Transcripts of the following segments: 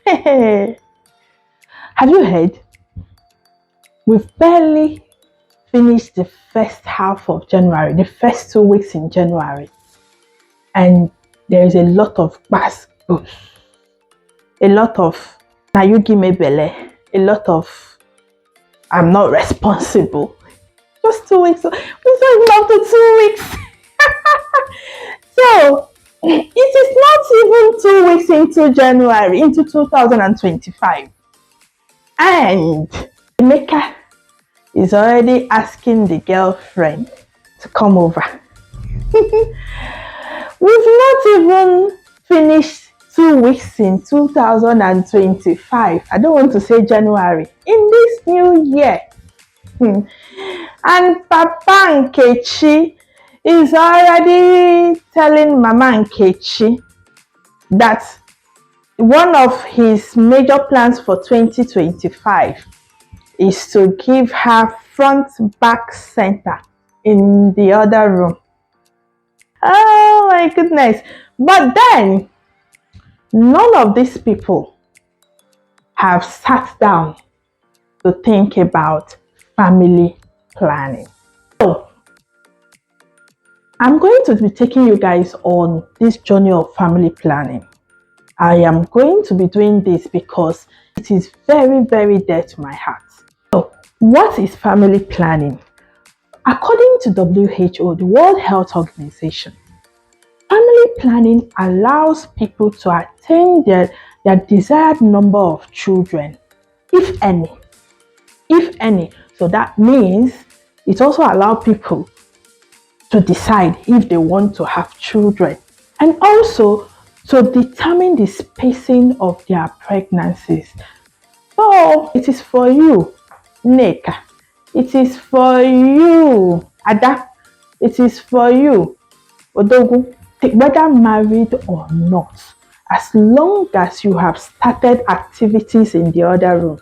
Have you heard? We've barely finished the first half of January, the first 2 weeks in January, and there is a lot of bass, a lot of now you give me belle, a lot of I'm not responsible. Just 2 weeks. We still even up to 2 weeks. So it is not even 2 weeks into January, into 2025. And Emeka is already asking the girlfriend to come over. We've not even finished 2 weeks in 2025. I don't want to say January. In this new year. And Papa Nkechi is already telling Mama Nkechi that one of his major plans for 2025 is to give her front back center in the other room. Oh my goodness. But then, none of these people have sat down to think about family planning. So, I'm going to be taking you guys on this journey of family planning. I am going to be doing this because it is very, very dear to my heart. So, what is family planning? According to WHO, the World Health Organization, family planning allows people to attain their desired number of children, if any. So that means it also allows people to decide if they want to have children, and also to determine the spacing of their pregnancies. So it is for you, Neka. It is for you, Ada. It is for you, Odogu. Whether married or not, as long as you have started activities in the other room.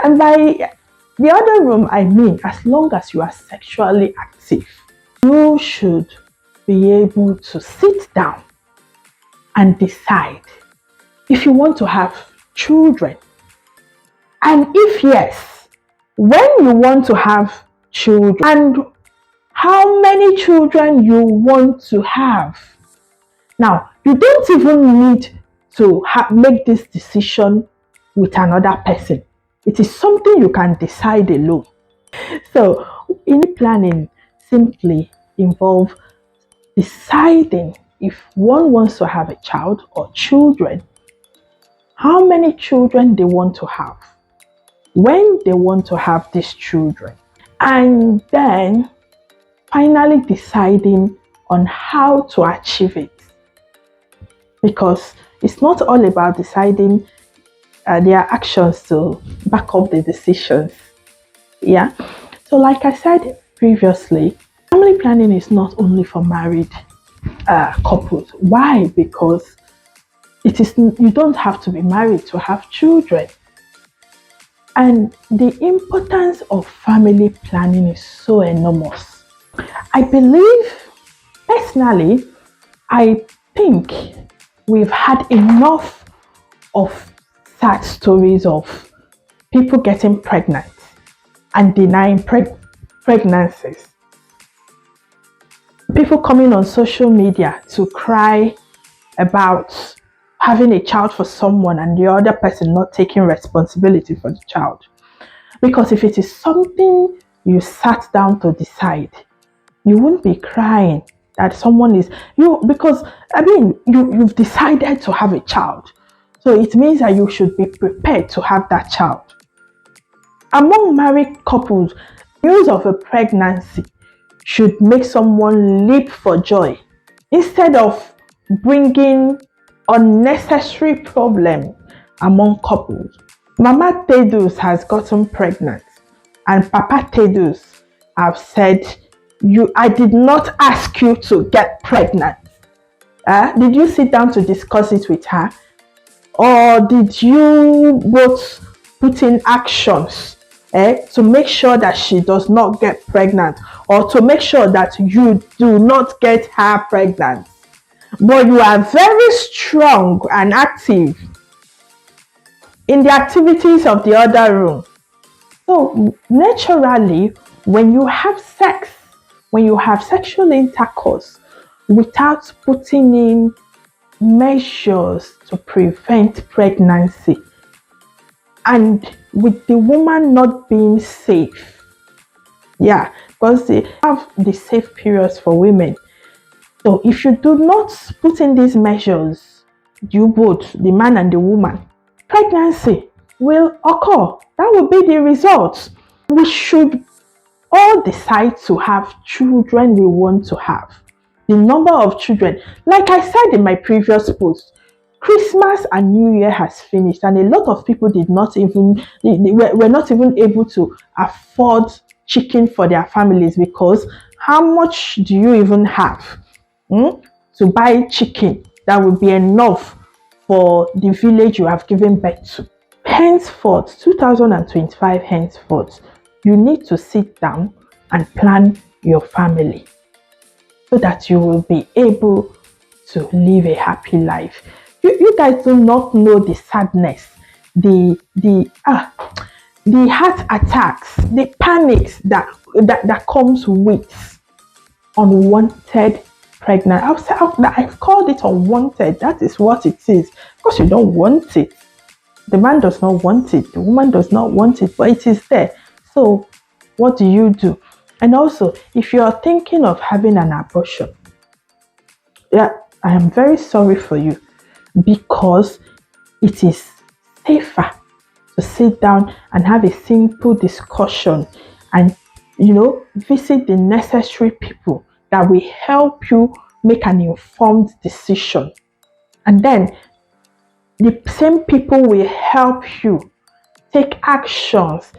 And by the other room, I mean as long as you are sexually active, you should be able to sit down and decide if you want to have children. And if yes, when you want to have children and how many children you want to have. Now, you don't even need to make this decision with another person. It is something you can decide alone. So, in planning simply involves deciding if one wants to have a child or children, how many children they want to have, when they want to have these children, and then finally deciding on how to achieve it. Because it's not all about deciding their actions to back up the decisions. Yeah. So like I said previously, family planning is not only for married couples. Why? Because you don't have to be married to have children. And the importance of family planning is so enormous. I believe, personally, I think we've had enough of sad stories of people getting pregnant and denying pregnancies. People coming on social media to cry about having a child for someone and the other person not taking responsibility for the child. Because if it is something you sat down to decide, you wouldn't be crying that someone is because you've decided to have a child. So it means that you should be prepared to have that child. Among married couples, news of a pregnancy should make someone leap for joy instead of bringing unnecessary problems among couples. Mama Tedus has gotten pregnant and Papa Tedus have said, I did not ask you to get pregnant. Did you sit down to discuss it with her? Or did you both put in actions to make sure that she does not get pregnant, or to make sure that you do not get her pregnant? But you are very strong and active in the activities of the other room. So naturally, when you have sex, when you have sexual intercourse without putting in measures to prevent pregnancy, and with the woman not being safe, yeah, because they have the safe periods for women. So if you do not put in these measures, you both, the man and the woman, pregnancy will occur. That will be the result. We should all decide to have children we want to have. The number of children, like I said in my previous post, Christmas and New Year has finished, and a lot of people did not even were not even able to afford chicken for their families, because how much do you even have to buy chicken that will be enough for the village you have given birth to? Henceforth, 2025 henceforth, you need to sit down and plan your family so that you will be able to live a happy life. You guys do not know the sadness, the heart attacks, the panics that comes with unwanted pregnant. I've called it unwanted. That is what it is, because you don't want it. The man does not want it, the woman does not want it, but it is there. So what do you do? And also, if you are thinking of having an abortion, yeah, I am very sorry for you, because it is safer to sit down and have a simple discussion and visit the necessary people that will help you make an informed decision. And then the same people will help you take actions